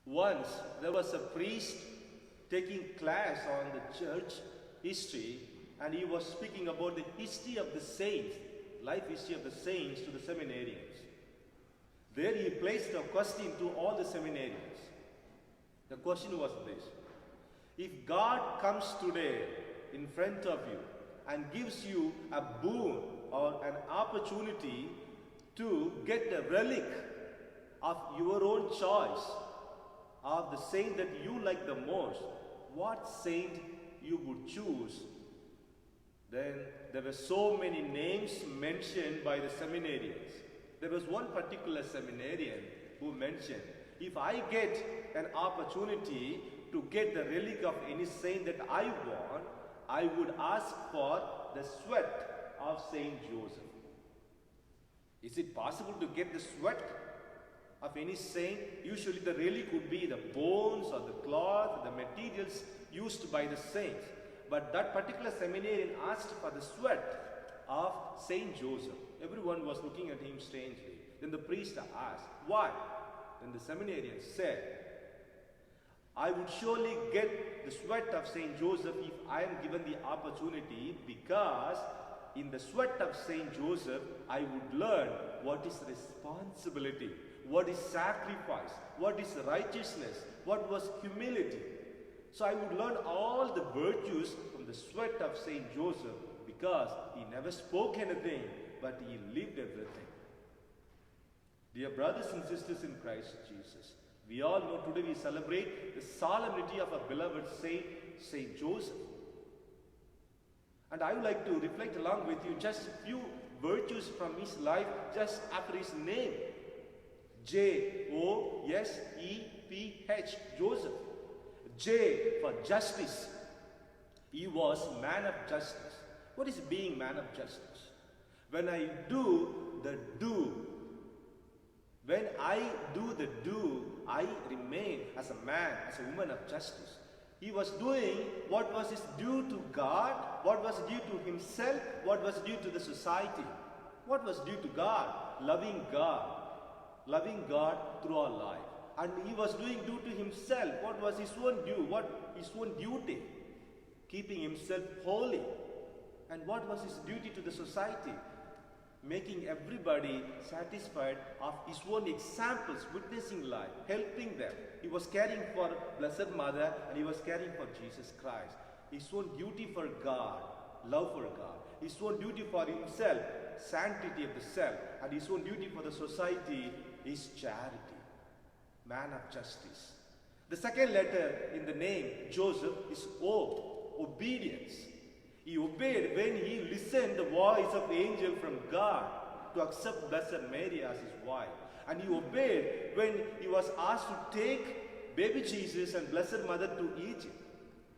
Once there was a priest taking class on the church history, and he was speaking about the history of the saints, life history of the saints to the seminarians. There he placed a question to all the seminarians. The question was this: if God comes today in front of you and gives you a boon or an opportunity to get a relic of your own choice, of the saint that you like the most, what saint you would choose? Then there were so many names mentioned by the seminarians. There was one particular seminarian who mentioned, if I get an opportunity to get the relic of any saint that I want, I would ask for the sweat of Saint Joseph. Is it possible to get the sweat of any saint? Usually the relic would be the bones or the cloth, the materials used by the saints. But that particular seminarian asked for the sweat of Saint Joseph. Everyone was looking at him strangely. Then the priest asked, why? Then the seminarian said, I would surely get the sweat of Saint Joseph if I am given the opportunity, because in the sweat of Saint Joseph, I would learn what is responsibility, what is sacrifice, what is righteousness, what was humility. So I would learn all the virtues from the sweat of Saint Joseph, because he never spoke anything, but he lived everything. Dear brothers and sisters in Christ Jesus, we all know today we celebrate the solemnity of our beloved saint, Saint Joseph. And I would like to reflect along with you just a few virtues from his life just after his name. Joseph, Joseph. J for justice. He was man of justice. What is being man of justice? When I do the do, when I do the do, I remain as a man, as a woman of justice. He was doing what was his due to God, what was due to himself, what was due to the society. What was due to God? Loving God through our life. And he was doing due to himself. What was his own due? What his own duty? Keeping himself holy. And what was his duty to the society? Making everybody satisfied of his own examples, witnessing life, helping them. He was caring for Blessed Mother, and he was caring for Jesus Christ. His own duty for God, love for God. His own duty for himself, sanctity of the self. And his own duty for the society is charity. Man of justice. The second letter in the name Joseph is O, obedience. He obeyed when he listened the voice of the angel from God to accept Blessed Mary as his wife. And he obeyed when he was asked to take baby Jesus and Blessed Mother to Egypt.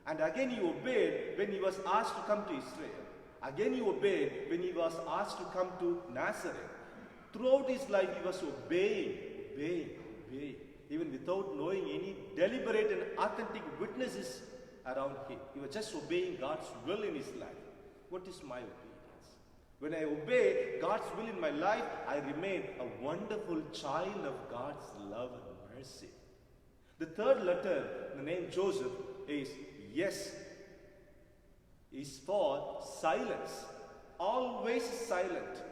And again he obeyed when he was asked to come to Israel. Again he obeyed when he was asked to come to Nazareth. Throughout his life he was obeying. Even without knowing any deliberate and authentic witnesses around him. He was just obeying God's will in his life. What is my obedience? When I obey God's will in my life, I remain a wonderful child of God's love and mercy. The third letter in the name Joseph is yes. Is for silence. Always silent.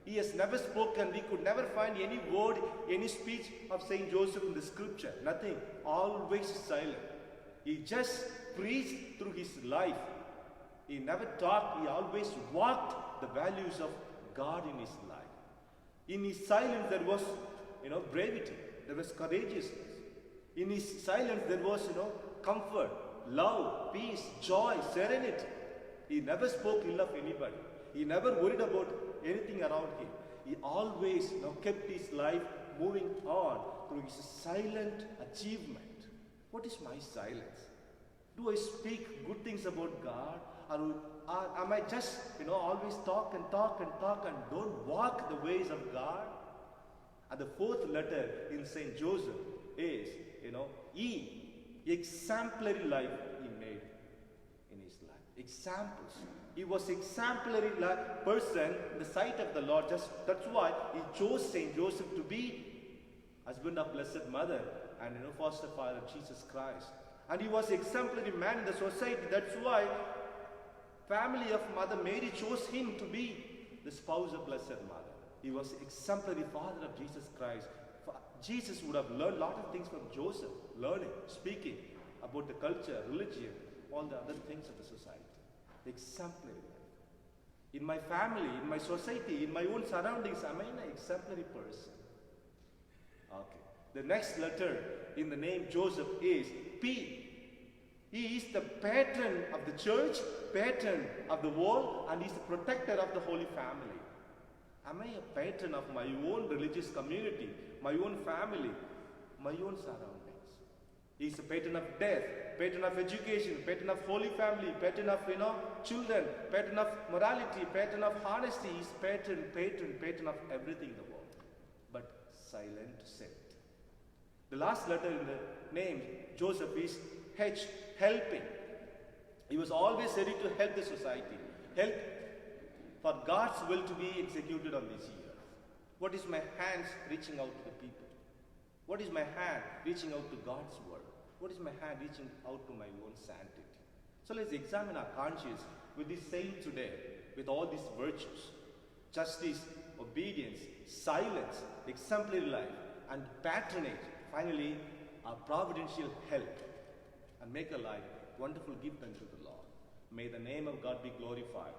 He has never spoken. We could never find any word, any speech of Saint Joseph in the scripture. Nothing. Always silent. He just preached through his life. He never talked. He always walked the values of God in his life. In his silence there was, brevity. There was courageousness. In his silence there was, comfort, love, peace, joy, serenity. He never spoke ill of anybody. He never worried about anything around him. He always kept his life moving on through his silent achievement. What is my silence? Do I speak good things about God? Or am I just, always talk and don't walk the ways of God? And the fourth letter in Saint Joseph is, E. Exemplary life he made in his life. Examples. He was exemplary person in the sight of the Lord. That's why he chose Saint Joseph to be husband of Blessed Mother, and foster father of Jesus Christ. And he was exemplary man in the society. That's why family of Mother Mary chose him to be the spouse of Blessed Mother. He was exemplary father of Jesus Christ. Jesus would have learned a lot of things from Joseph, learning, speaking about the culture, religion, all the other things of the society. Exemplary. In my family, in my society, in my own surroundings, am I an exemplary person? Okay. The next letter in the name Joseph is P. He is the patron of the church, patron of the world, and he is the protector of the Holy Family. Am I a patron of my own religious community, my own family, my own surroundings? He is the patron of death, patron of education, patron of Holy Family, patron of children, patron of morality, patron of honesty. He is patron of everything in the world. But silent saint. The last letter in the name Joseph is H, helping. He was always ready to help the society, help for God's will to be executed on this earth. What is my hands reaching out to the people? What is my hand reaching out to God's word? What is my hand reaching out to my own sanctity? So let's examine our conscience with this saint today, with all these virtues: justice, obedience, silence, exemplary life, and patronage. Finally, our providential help, and make a life wonderful gift unto the Lord. May the name of God be glorified.